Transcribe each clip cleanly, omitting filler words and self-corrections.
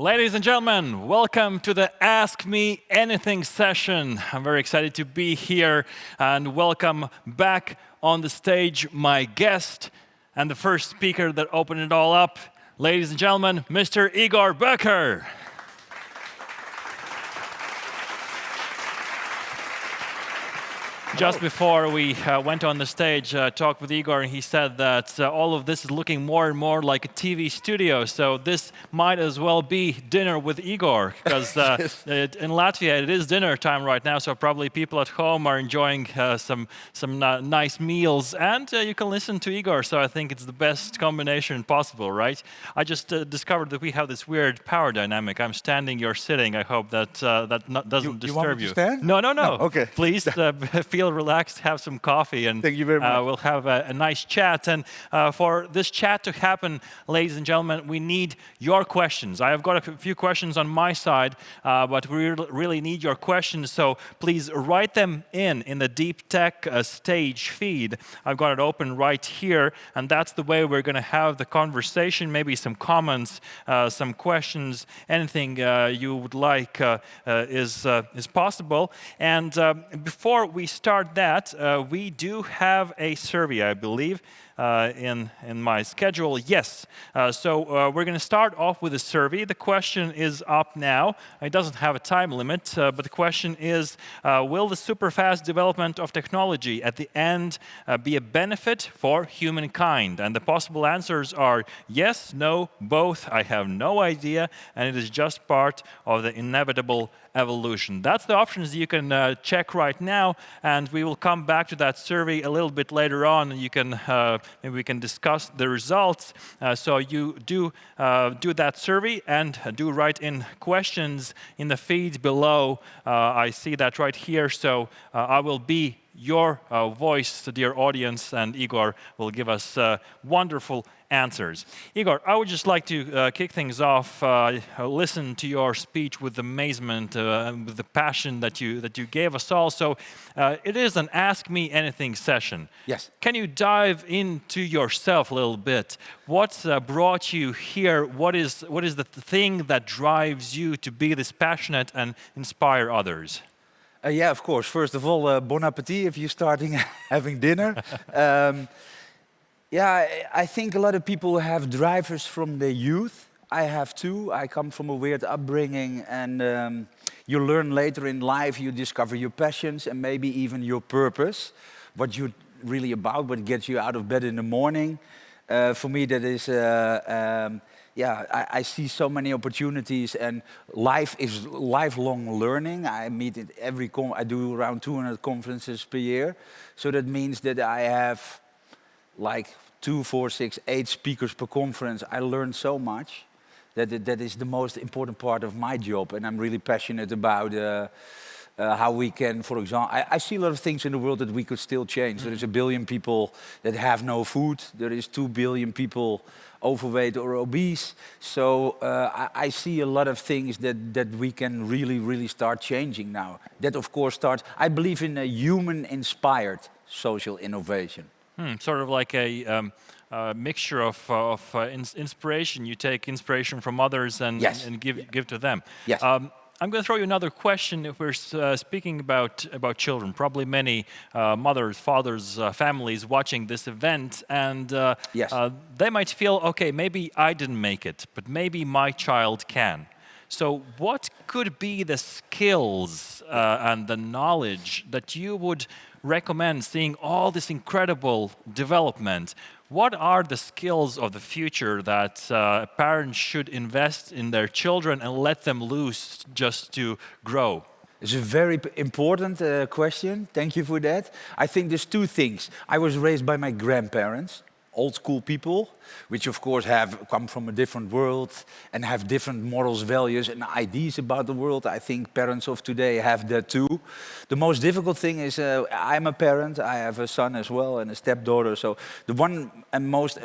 Ladies and gentlemen, welcome to the Ask Me Anything session. I'm very excited to be here and welcome back on the stage my guest and the first speaker that opened it all up. Ladies and gentlemen, Mr. Igor Beuker. Just before we went on the stage, talked with Igor, and he said that all of this is looking more and more like a TV studio. So this might as well be dinner with Igor, because in Latvia it is dinner time right now. So probably people at home are enjoying some nice meals, and you can listen to Igor. So I think it's the best combination possible, right? I just discovered that we have this weird power dynamic. I'm standing, you're sitting. I hope that doesn't disturb you. You want me to stand? No. Okay. Please feel relaxed, have some coffee, and thank you very much. We'll have a nice chat. And for this chat to happen, ladies and gentlemen, we need your questions. I have got a few questions on my side, but we really need your questions. So please write them in the Deep Tech stage feed. I've got it open right here, and that's the way we're going to have the conversation. Maybe some comments, some questions, anything you would like is possible. And before we start that, we do have a survey, I believe, in my schedule. Yes. So we're going to start off with a survey. The question is up now. It doesn't have a time limit, but the question is, will the super fast development of technology at the end be a benefit for humankind? And the possible answers are yes, no, both, I have no idea, and it is just part of the inevitable evolution. That's the options you can check right now, and we will come back to that survey a little bit later on, and you can maybe we can discuss the results. So you do that survey and do write in questions in the feed below. I see that right here, so I will be your voice, dear audience, and Igor will give us wonderful answers. Igor, I would just like to kick things off. Listen to your speech with amazement, with the passion that you gave us all. So it is an Ask Me Anything session. Yes. Can you dive into yourself a little bit? What brought you here? What is the thing that drives you to be this passionate and inspire others? Yeah, of course. First of all, bon appetit if you're starting having dinner. Yeah, I think a lot of people have drivers from their youth. I have too. I come from a weird upbringing, and you learn later in life, you discover your passions and maybe even your purpose, what you're really about, what gets you out of bed in the morning. For me, that is, I see so many opportunities, and life is lifelong learning. I meet at I do around 200 conferences per year, so that means that I have like 2, 4, 6, 8 speakers per conference. I learn so much that is the most important part of my job, and I'm really passionate about how we can, for example, I see a lot of things in the world that we could still change. There is 1 billion people that have no food. There is 2 billion people overweight or obese. So I see a lot of things that we can really start changing now. That, of course, I believe in a human-inspired social innovation. Sort of like a mixture of inspiration. You take inspiration from others and, yes. and give to them. Yes. I'm going to throw you another question. If we're speaking about children, probably many mothers, fathers, families watching this event, and yes. They might feel, okay, maybe I didn't make it, but maybe my child can. So what could be the skills and the knowledge that you would recommend, seeing all this incredible development? What are the skills of the future that parents should invest in their children and let them loose just to grow? It's a very important question. Thank you for that. I think there's 2 things. I was raised by my grandparents, old school people, which of course have come from a different world and have different morals, values and ideas about the world. I think parents of today have that too. The most difficult thing is I'm a parent, I have a son as well and a stepdaughter. So the one and most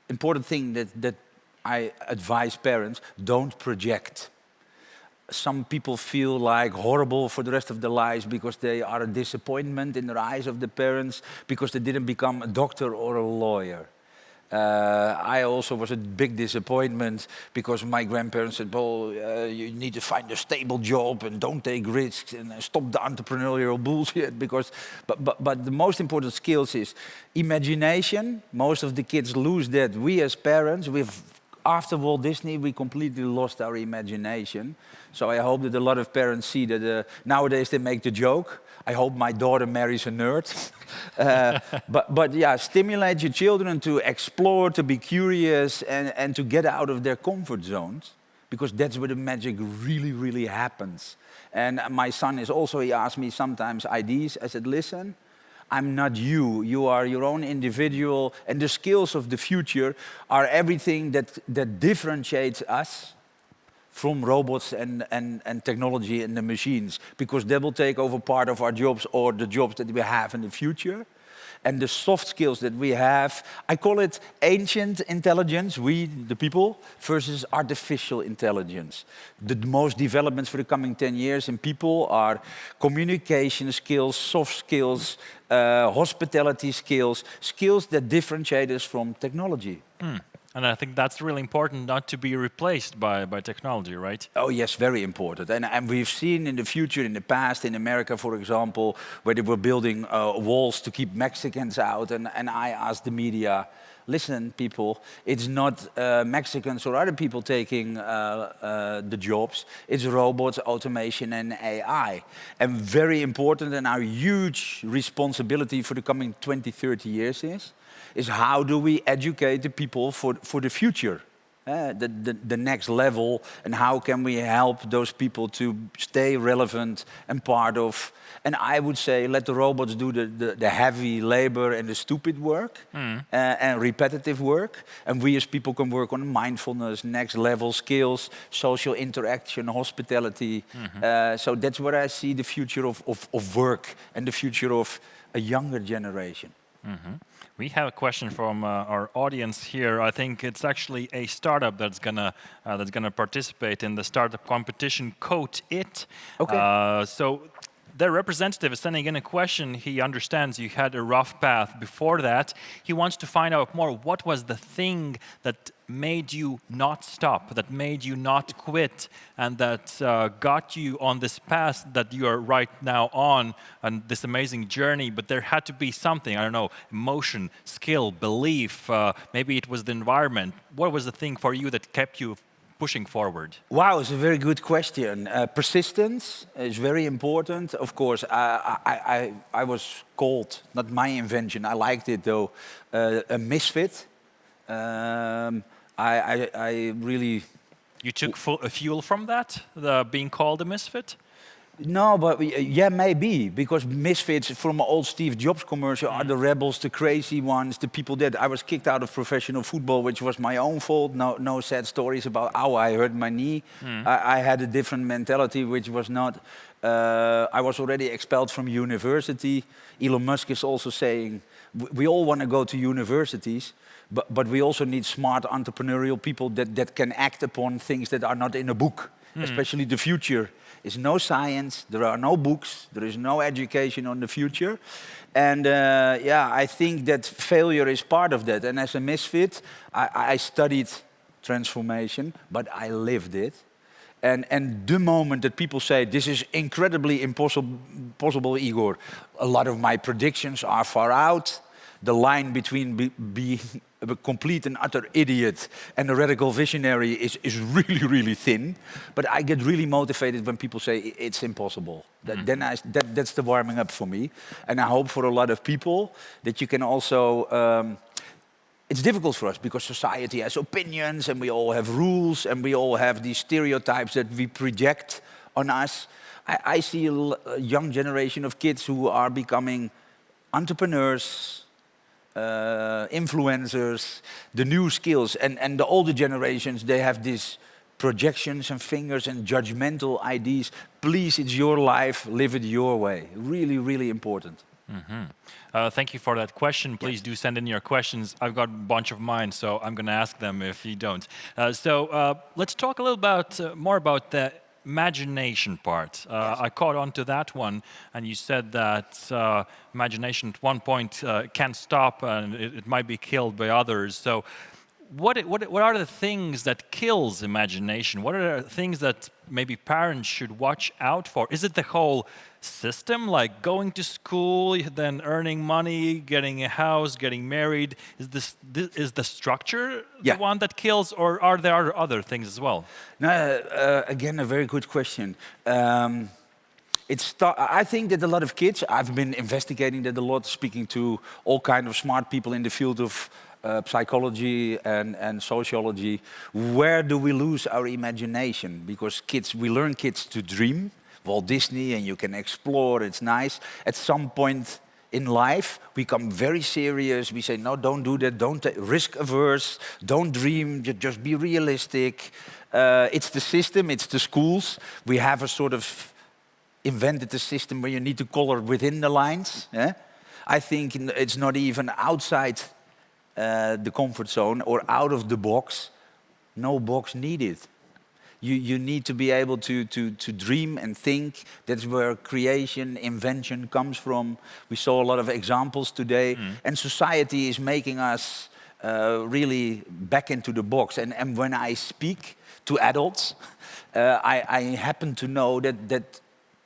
important thing that I advise parents, don't project. Some people feel like horrible for the rest of their lives because they are a disappointment in the eyes of the parents because they didn't become a doctor or a lawyer. I also was a big disappointment because my grandparents said, well, you need to find a stable job and don't take risks and stop the entrepreneurial bullshit. But the most important skills is imagination. Most of the kids lose that. We as parents, after Walt Disney, we completely lost our imagination. So I hope that a lot of parents see that nowadays they make the joke. I hope my daughter marries a nerd. But yeah, stimulate your children to explore, to be curious, and to get out of their comfort zones, because that's where the magic really, really happens. And my son is also, he asks me sometimes ideas. I said, listen, I'm not you. You are your own individual, and the skills of the future are everything that differentiates us from robots and technology and the machines, because they will take over part of our jobs or the jobs that we have in the future. And the soft skills that we have, I call it ancient intelligence, we, the people, versus artificial intelligence. The most developments for the coming 10 years in people are communication skills, soft skills, hospitality skills, skills that differentiate us from technology. And I think that's really important, not to be replaced by technology, right? Oh yes, very important. And we've seen in the future, in the past, in America, for example, where they were building walls to keep Mexicans out. And I asked the media, listen, people, it's not Mexicans or other people taking the jobs. It's robots, automation, and AI. And very important, and our huge responsibility for the coming 20, 30 years is how do we educate the people for the future, the next level, and how can we help those people to stay relevant and part of, and I would say let the robots do the heavy labor and the stupid work and repetitive work, and we as people can work on mindfulness, next level skills, social interaction, hospitality. So that's where I see the future of work and the future of a younger generation. We have a question from our audience here. I think it's actually a startup that's gonna participate in the startup competition. Code It. Okay. So their representative is sending in a question. He understands you had a rough path before that. He wants to find out more. What was the thing that made you not stop, that made you not quit, and that got you on this path that you are right now on this amazing journey? But there had to be something, I don't know, emotion, skill, belief, maybe it was the environment. What was the thing for you that kept you pushing forward? Wow, it's a very good question. Persistence is very important. Of course, I was called, not my invention, I liked it though, a misfit. I really... You took fuel from that, being called a misfit? No, but yeah, maybe, because misfits from an old Steve Jobs commercial are the rebels, the crazy ones, the people that... I was kicked out of professional football, which was my own fault. No sad stories about, I hurt my knee. I had a different mentality, which was not... I was already expelled from university. Elon Musk is also saying, we all want to go to universities, but we also need smart entrepreneurial people that can act upon things that are not in a book, especially the future. There's no science, there are no books, there is no education on the future. And yeah, I think that failure is part of that. And as a misfit, I studied transformation, but I lived it. And the moment that people say, this is incredibly impossible, Igor, a lot of my predictions are far out. The line between being a complete and utter idiot and a radical visionary is really, really thin. But I get really motivated when people say it's impossible. Then that's the warming up for me. And I hope for a lot of people that you can also... it's difficult for us because society has opinions and we all have rules and we all have these stereotypes that we project on us. I see a young generation of kids who are becoming entrepreneurs, influencers, the new skills, and the older generations, they have these projections and fingers and judgmental ideas. Please, it's your life, live it your way. Really, really important. Thank you for that question. Please do send in your questions. I've got a bunch of mine, so I'm going to ask them if you don't. So let's talk a little more about the imagination part. Yes. I caught on to that one, and you said that imagination at one point can't stop, and it might be killed by others. So, what are the things that kills imagination? What are the things that maybe parents should watch out for? Is it the whole system, like going to school, then earning money, getting a house, getting married? Is the structure Yeah. the one that kills, or are there other things as well? No, again, a very good question. I think that a lot of kids, I've been investigating that a lot, speaking to all kind of smart people in the field of psychology and sociology. Where do we lose our imagination? Because we learn kids to dream. Walt Disney, and you can explore, it's nice. At some point in life, we become very serious. We say, no, don't do that, don't risk averse, don't dream, just be realistic. It's the system, it's the schools. We have a sort of invented a system where you need to color within the lines. I think it's not even outside the comfort zone or out of the box. No box needed. You need to be able to dream and think. That's where creation, invention comes from. We saw a lot of examples today. And society is making us really back into the box. And when I speak to adults, I happen to know that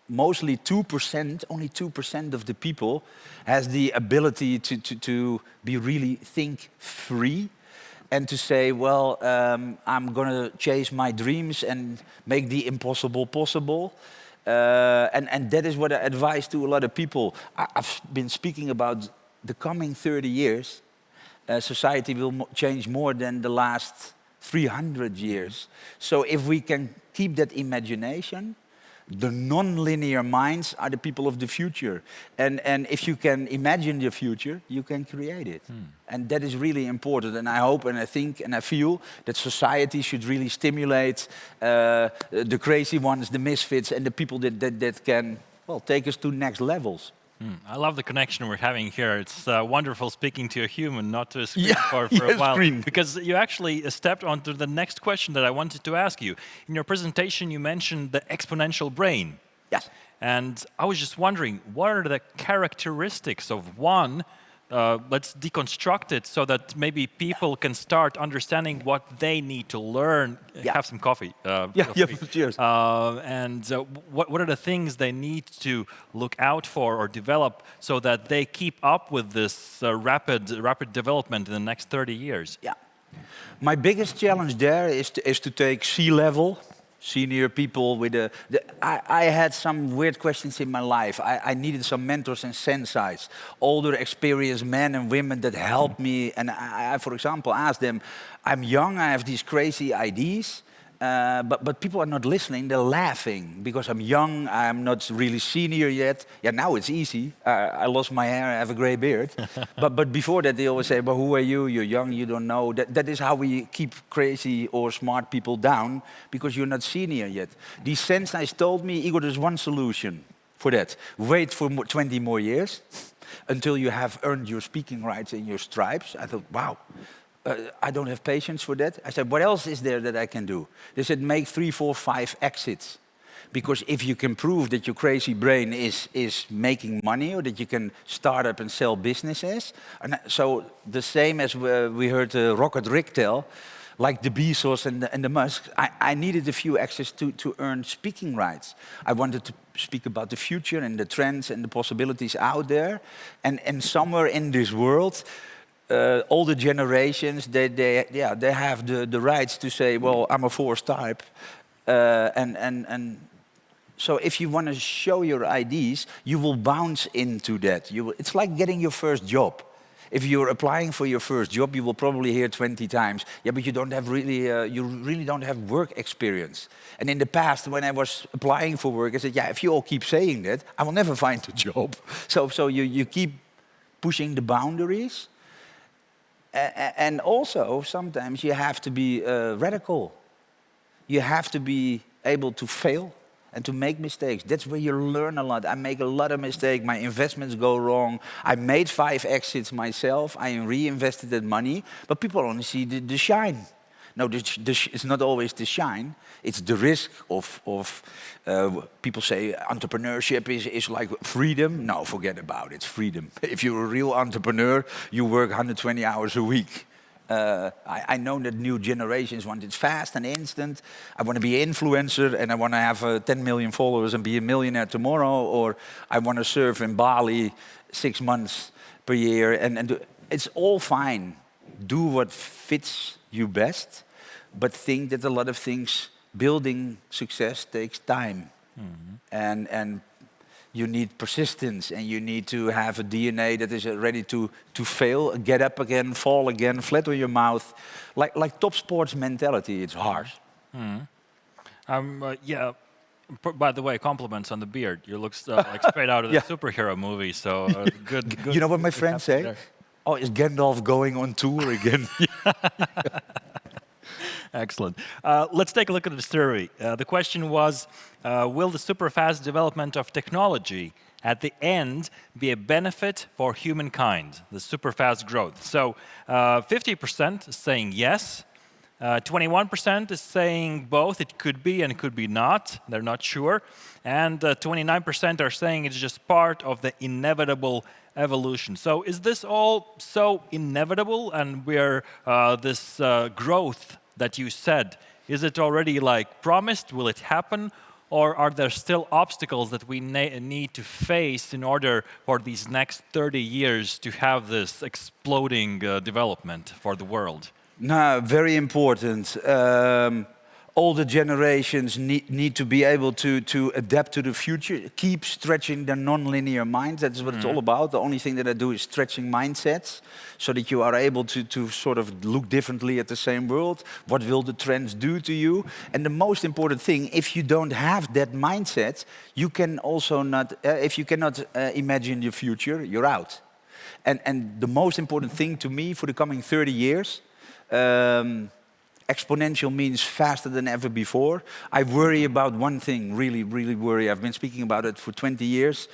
mostly 2%, only 2% of the people has the ability to be really think free and to say, well, I'm going to chase my dreams and make the impossible possible. And that is what I advise to a lot of people. I've been speaking about the coming 30 years. Society will change more than the last 300 years. So if we can keep that imagination, the non-linear minds are the people of the future. And if you can imagine the future, you can create it. And that is really important. And I hope and I think and I feel that society should really stimulate the crazy ones, the misfits, and the people that can, well, take us to next levels. I love the connection we're having here. It's wonderful speaking to a human, not to a screen for a while. Screen. Because you actually stepped onto the next question that I wanted to ask you. In your presentation, you mentioned the exponential brain. Yes. And I was just wondering, what are the characteristics of one? Let's deconstruct it so that maybe people can start understanding what they need to learn. Have some coffee. Cheers. And what are the things they need to look out for or develop so that they keep up with this rapid development in the next 30 years? Yeah. My biggest challenge there is to take C-level, senior people with I had some weird questions in my life. I needed some mentors and senseis, older, experienced men and women that helped me. And I, for example, asked them, I'm young, I have these crazy ideas, but people are not listening, they're laughing because I'm young, I'm not really senior yet. Yeah, now it's easy. I lost my hair, I have a gray beard. but before that, they always say, but who are you? You're young, you don't know. That is how we keep crazy or smart people down, because you're not senior yet. These senseis told me, Igor, there's one solution for that. Wait for 20 more years until you have earned your speaking rights and your stripes. I thought, wow. I don't have patience for that. I said, what else is there that I can do? They said, make 3, 4, 5 exits. Because if you can prove that your crazy brain is making money, or that you can start up and sell businesses. And so the same as we heard Rocket Rick tell, like the Bezos and the Musk, I needed a few exits to earn speaking rights. I wanted to speak about the future and the trends and the possibilities out there. And somewhere in this world, older generations, they have the rights to say, well, I'm a force type. And so if you want to show your ideas, you will bounce into that. It's like getting your first job. If you're applying for your first job, you will probably hear 20 times, yeah, but you don't have you really don't have work experience. And in the past, when I was applying for work, I said, yeah, if you all keep saying that, I will never find a job. So you keep pushing the boundaries. And also, sometimes you have to be radical. You have to be able to fail and to make mistakes. That's where you learn a lot. I make a lot of mistakes. My investments go wrong. I made 5 exits myself. I reinvested that money. But people only see the shine. No, it's not always the shine. It's the risk of people say entrepreneurship is like freedom. No, forget about it. It's freedom. If you're a real entrepreneur, you work 120 hours a week. I know that new generations want it fast and instant. I want to be an influencer and I want to have 10 million followers and be a millionaire tomorrow. Or I want to surf in Bali 6 months per year. It's all fine. Do what fits you best. But think that a lot of things, building success takes time. And you need persistence, and you need to have a DNA that is ready to fail, get up again, fall again, flat on your mouth. Like top sports mentality, it's hard. Yeah. By the way, compliments on the beard. You look like straight out of the superhero movie. So good. You know what my friends say? There. Oh, is Gandalf going on tour again? Excellent. Let's take a look at the survey. The question was, will the super fast development of technology at the end be a benefit for humankind, the super fast growth? So 50% is saying yes. 21% is saying both. It could be and it could be not. They're not sure. And 29% are saying it's just part of the inevitable evolution. So is this all so inevitable? And we're this growth that you said, is it already like promised? Will it happen? Or are there still obstacles that we need to face in order for these next 30 years to have this exploding development for the world? No, very important. All the generations need to be able to adapt to the future, keep stretching their non-linear minds. That's what it's all about. The only thing that I do is stretching mindsets so that you are able to sort of look differently at the same world. What will the trends do to you? And the most important thing, if you don't have that mindset, you can also not, if you cannot imagine your future, you're out. And the most important thing to me for the coming 30 years, exponential means faster than ever before. I worry about one thing, really, really worry. I've been speaking about it for 20 years.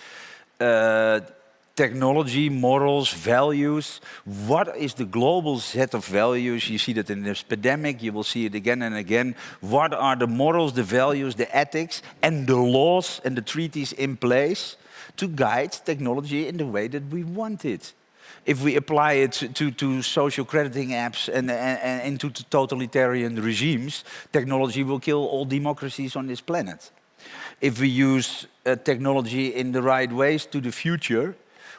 Technology, morals, values. What is the global set of values? You see that in this pandemic, you will see it again and again. What are the morals, the values, the ethics, and the laws and the treaties in place to guide technology in the way that we want it? If we apply it to social crediting apps and into totalitarian regimes, technology will kill all democracies on this planet. If we use technology in the right ways to the future,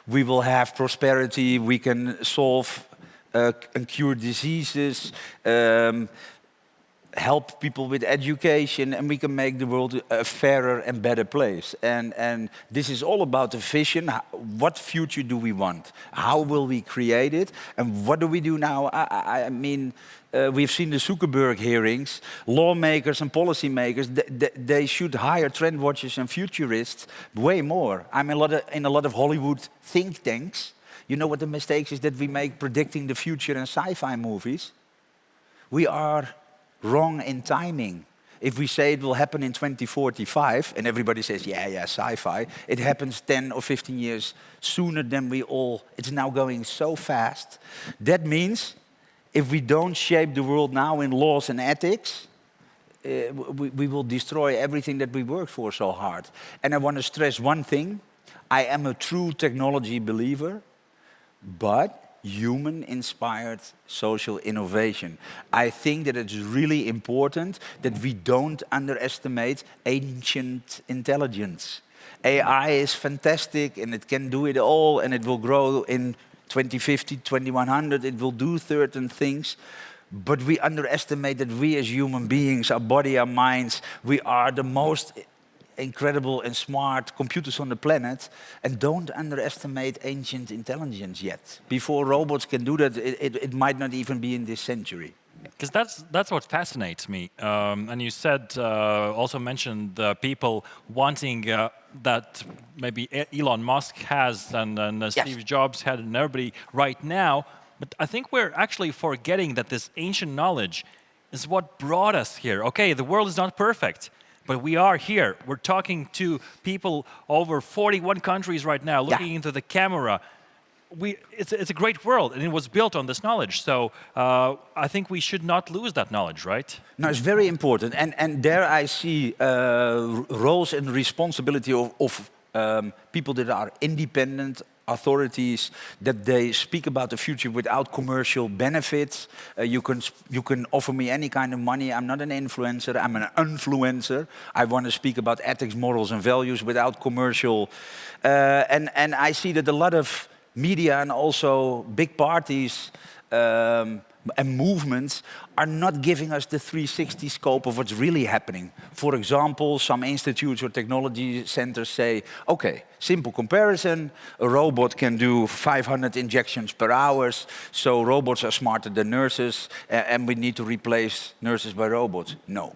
we will have prosperity, we can solve and cure diseases, help people with education, and we can make the world a fairer and better place. And this is all about the vision. What future do we want? How will we create it? And what do we do now? I mean, we've seen the Zuckerberg hearings. Lawmakers and policymakers, they should hire trend watchers and futurists way more. I'm in a lot of Hollywood think tanks. You know what the mistakes is that we make predicting the future in sci-fi movies? We are wrong in timing. If we say it will happen in 2045, and everybody says, yeah, sci-fi, it happens 10 or 15 years sooner than we all, it's now going so fast. That means if we don't shape the world now in laws and ethics, we will destroy everything that we worked for so hard. And I want to stress one thing. I am a true technology believer, but human-inspired social innovation. I think that it's really important that we don't underestimate ancient intelligence. AI is fantastic and it can do it all and it will grow in 2050, 2100, it will do certain things. But we underestimate that we as human beings, our body, our minds, we are the most incredible and smart computers on the planet, and don't underestimate ancient intelligence yet. Before robots can do that, it might not even be in this century. Because that's what fascinates me. And you said, also mentioned people wanting that maybe Elon Musk has and Steve Jobs had and everybody right now. But I think we're actually forgetting that this ancient knowledge is what brought us here. Okay, the world is not perfect, but we are here. We're talking to people over 41 countries right now, looking into the camera. it's a great world, and it was built on this knowledge. So I think we should not lose that knowledge, right? No, it's very important. And there I see roles and responsibility of people that are independent, authorities, that they speak about the future without commercial benefits. You can offer me any kind of money. I'm not an influencer, I'm an influencer. I want to speak about ethics, morals and values without commercial. And I see that a lot of media and also big parties and movements are not giving us the 360 scope of what's really happening. For example, some institutes or technology centers say, okay, simple comparison, a robot can do 500 injections per hour, so robots are smarter than nurses, and we need to replace nurses by robots. No.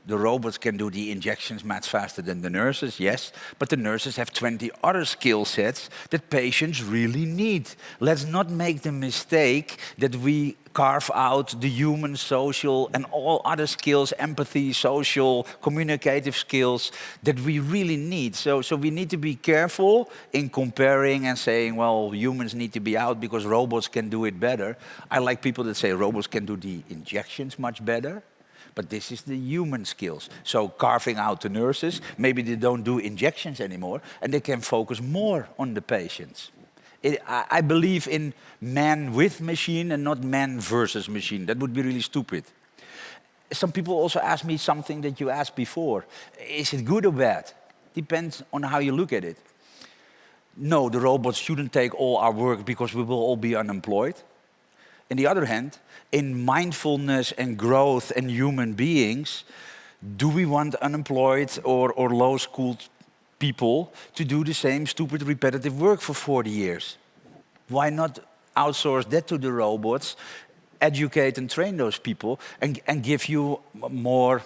The robots can do the injections much faster than the nurses, yes, but the nurses have 20 other skill sets that patients really need. Let's not make the mistake that we carve out the human, social, and all other skills, empathy, social, communicative skills that we really need. So we need to be careful in comparing and saying, well, humans need to be out because robots can do it better. I like people that say robots can do the injections much better. But this is the human skills. So carving out the nurses, maybe they don't do injections anymore, and they can focus more on the patients. I believe in man with machine and not man versus machine. That would be really stupid. Some people also ask me something that you asked before. Is it good or bad? Depends on how you look at it. No, the robots shouldn't take all our work because we will all be unemployed. On the other hand, in mindfulness and growth and human beings, do we want unemployed or low-schooled people to do the same stupid repetitive work for 40 years? Why not outsource that to the robots, educate and train those people, and give you more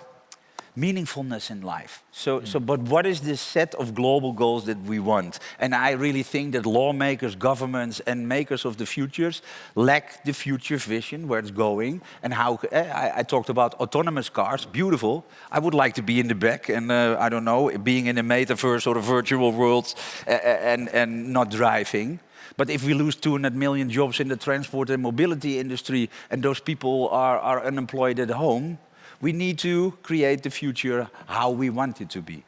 meaningfulness in life? But what is the set of global goals that we want? And I really think that lawmakers, governments, and makers of the futures lack the future vision, where it's going, and how. I talked about autonomous cars, beautiful. I would like to be in the back, and I don't know, being in a metaverse or a virtual world, and not driving. But if we lose 200 million jobs in the transport and mobility industry, and those people are unemployed at home, we need to create the future how we want it to be.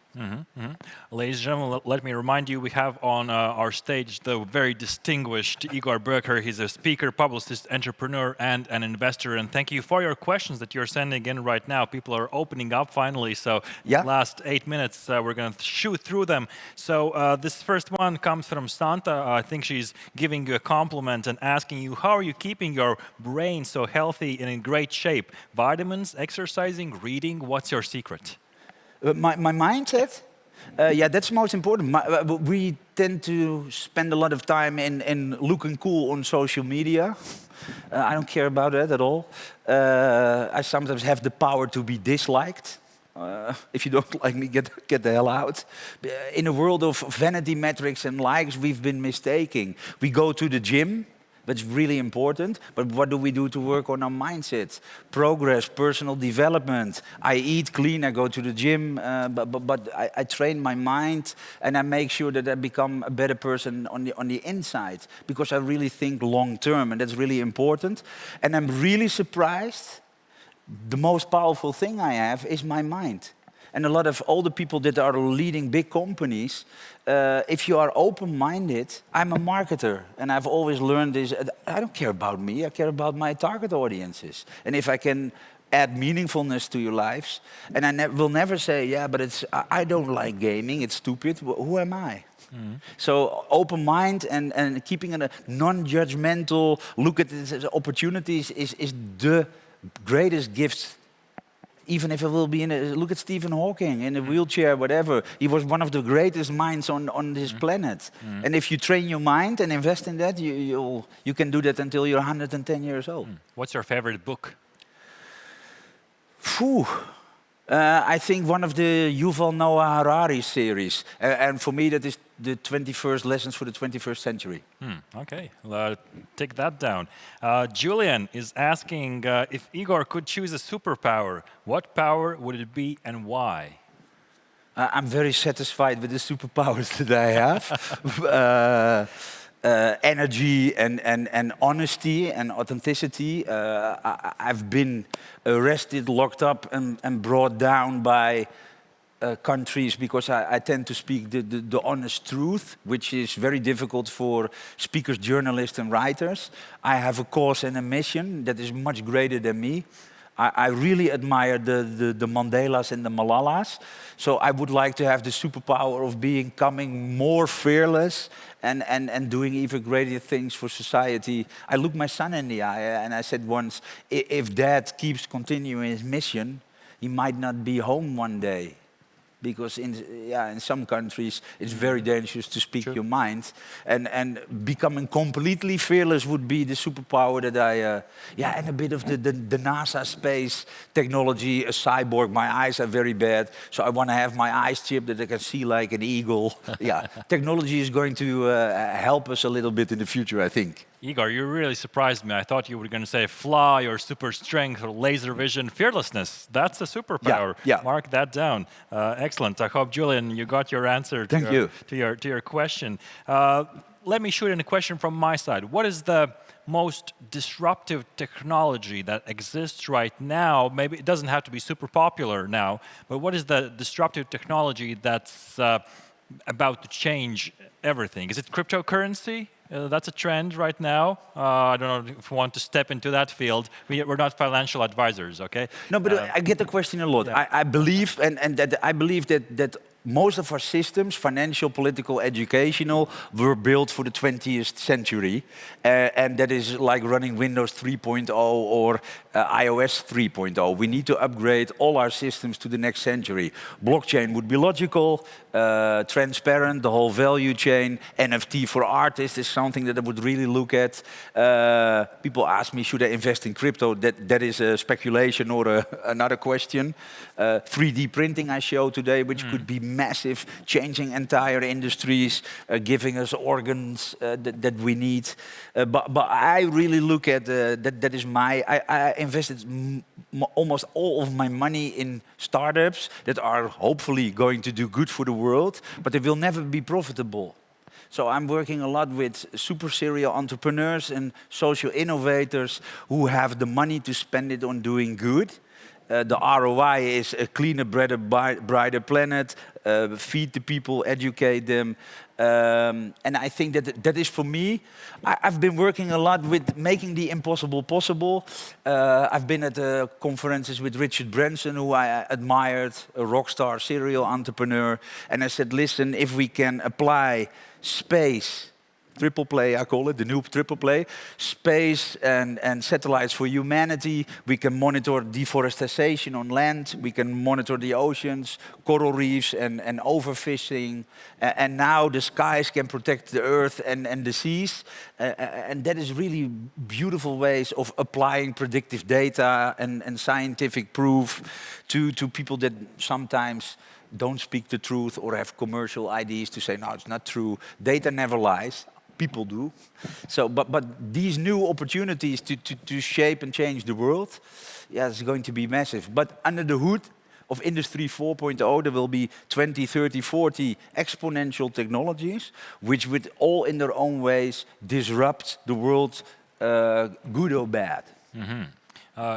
Ladies and gentlemen, let me remind you, we have on our stage the very distinguished Igor Beuker. He's a speaker, publicist, entrepreneur, and an investor. And thank you for your questions that you're sending in right now. People are opening up finally. So last 8 minutes, we're going to shoot through them. So this first one comes from Santa. I think she's giving you a compliment and asking you, how are you keeping your brain so healthy and in great shape? Vitamins, exercising, reading, what's your secret? My mindset? Yeah, that's most important. We tend to spend a lot of time in looking cool on social media. I don't care about that at all. I sometimes have the power to be disliked. If you don't like me, get the hell out. In a world of vanity metrics and likes, we've been mistaking. We go to the gym. That's really important, but what do we do to work on our mindsets? Progress, personal development. I eat clean, I go to the gym, but I train my mind and I make sure that I become a better person on the inside, because I really think long term, and that's really important. And I'm really surprised, the most powerful thing I have is my mind. And a lot of older people that are leading big companies, if you are open-minded, I'm a marketer. And I've always learned this, I don't care about me, I care about my target audiences. And if I can add meaningfulness to your lives, and I will never say, yeah, but I don't like gaming, it's stupid, who am I? So open mind and keeping a non-judgmental look at these opportunities is the greatest gift. Even if it will be look at Stephen Hawking in a wheelchair, whatever. He was one of the greatest minds on this planet. And if you train your mind and invest in that, you can do that until you're 110 years old. What's your favorite book? I think one of the Yuval Noah Harari series. And for me, that is the 21st Lessons for the 21st Century. Okay, take that down. Julian is asking if Igor could choose a superpower, what power would it be and why? I'm very satisfied with the superpowers that I have. energy and honesty and authenticity. I've been arrested, locked up, and brought down by countries because I tend to speak the honest truth, which is very difficult for speakers, journalists, and writers. I have a cause and a mission that is much greater than me. I really admire the Mandelas and the Malalas. So I would like to have the superpower of becoming more fearless and doing even greater things for society. I looked my son in the eye and I said once, if Dad keeps continuing his mission, he might not be home one day. Because in some countries it's very dangerous to speak your mind, and becoming completely fearless would be the superpower that and a bit of the NASA space technology, a cyborg. My eyes are very bad, so I want to have my eyes chipped that I can see like an eagle. Technology is going to help us a little bit in the future, I think. Igor, you really surprised me. I thought you were going to say fly or super strength or laser vision, fearlessness. That's a superpower. Mark that down. Excellent. I hope, Julian, you got your answer to your question. Let me shoot in a question from my side. What is the most disruptive technology that exists right now? Maybe it doesn't have to be super popular now, but what is the disruptive technology that's about to change everything? Is it cryptocurrency? That's a trend right now. I don't know if you want to step into that field. We're not financial advisors, okay? No, but I get the question a lot. I believe, I believe that most of our systems, financial, political, educational, were built for the 20th century. And that is like running Windows 3.0 or iOS 3.0. We need to upgrade all our systems to the next century. Blockchain would be logical, transparent, the whole value chain. NFT for artists is something that I would really look at. People ask me, should I invest in crypto? That is a speculation or another question. 3D printing I showed today, which could be massive, changing entire industries, giving us organs that we need. But I really look at that is I invested almost all of my money in startups that are hopefully going to do good for the world, but they will never be profitable. So I'm working a lot with super serial entrepreneurs and social innovators who have the money to spend it on doing good. The ROI is a cleaner, brighter planet, feed the people, educate them. And I think that is for me. I've been working a lot with making the impossible possible. I've been at conferences with Richard Branson, who I admired, a rock star, serial entrepreneur. And I said, listen, if we can apply space, triple play, I call it, the new triple play, space and satellites for humanity. We can monitor deforestation on land. We can monitor the oceans, coral reefs, and overfishing. And now the skies can protect the earth and the seas. And that is really beautiful ways of applying predictive data and scientific proof to people that sometimes don't speak the truth or have commercial ideas to say, no, it's not true. Data never lies. People do. So, but these new opportunities to shape and change the world, it's going to be massive. But under the hood of Industry 4.0, there will be 20, 30, 40 exponential technologies, which would all in their own ways disrupt the world, good or bad.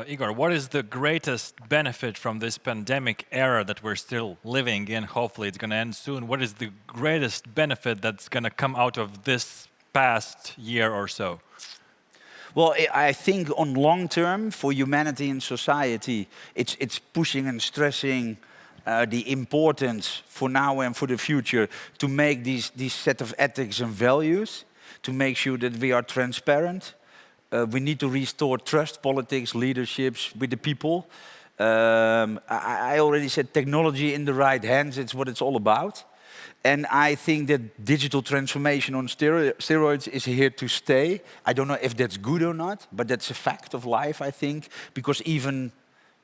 Igor, what is the greatest benefit from this pandemic era that we're still living in? Hopefully it's going to end soon. What is the greatest benefit that's going to come out of this past year or so? Well, I think on long term, for humanity and society, it's pushing and stressing the importance for now and for the future to make these set of ethics and values, to make sure that we are transparent. We need to restore trust, politics, leaderships with the people. I already said technology in the right hands, it's what it's all about. And I think that digital transformation on steroids is here to stay. I don't know if that's good or not, but that's a fact of life, I think. Because even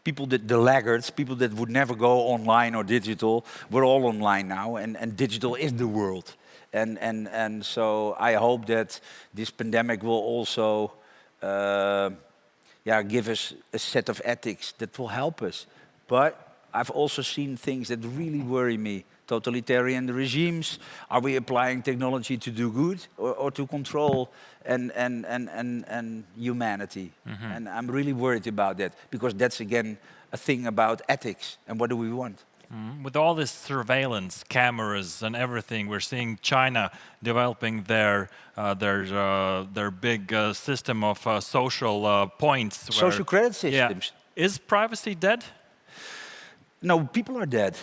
people the laggards, people that would never go online or digital, we're all online now, and digital is the world. And so I hope that this pandemic will also give us a set of ethics that will help us. But I've also seen things that really worry me. totalitarian regimes? Are we applying technology to do good or to control and humanity? And I'm really worried about that, because that's again a thing about ethics and what do we want. With all this surveillance, cameras, and everything, we're seeing China developing their big system of social points. Social credit systems. Yeah. Is privacy dead? No, people are dead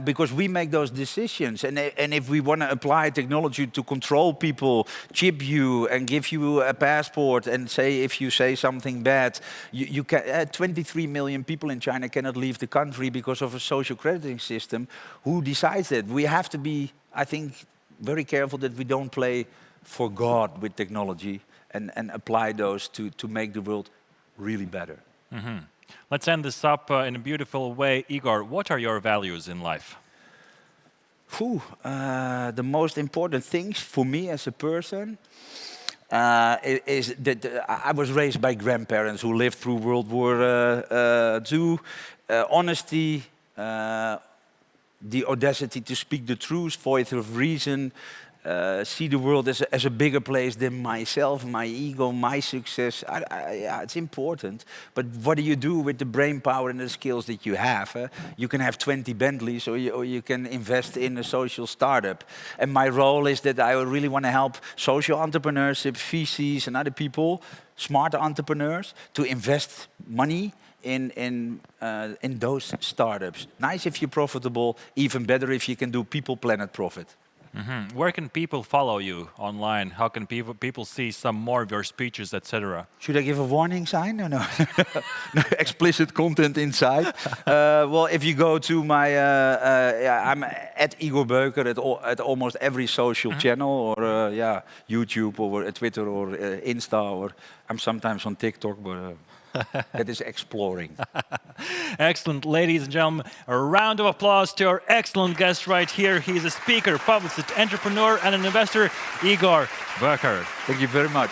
because we make those decisions. And if we want to apply technology to control people, chip you and give you a passport and say if you say something bad, you can. 23 million people in China cannot leave the country because of a social crediting system. Who decides that? We have to be, I think, very careful that we don't play for God with technology and apply those to make the world really better. Let's end this up in a beautiful way. Igor, what are your values in life? The most important things for me as a person is that I was raised by grandparents who lived through World War II. Honesty, the audacity to speak the truth, voice of reason, see the world as a bigger place than myself, my ego, my success. Yeah, it's important. But what do you do with the brain power and the skills that you have? You can have 20 Bentleys or you can invest in a social startup. And my role is that I really want to help social entrepreneurship, VCs and other people, smart entrepreneurs, to invest money in those startups. Nice if you're profitable, even better if you can do people, planet, profit. Where can people follow you online? How can people see some more of your speeches, etc.? Should I give a warning sign? No. No explicit content inside. Well, if you go to my, I'm at Igor Beuker at almost every social channel, or YouTube, or Twitter, or Insta, or I'm sometimes on TikTok, but that is exploring. Excellent. Ladies and gentlemen, a round of applause to our excellent guest right here. He's a speaker, publicist, entrepreneur, and an investor, Igor Beuker. Thank you very much.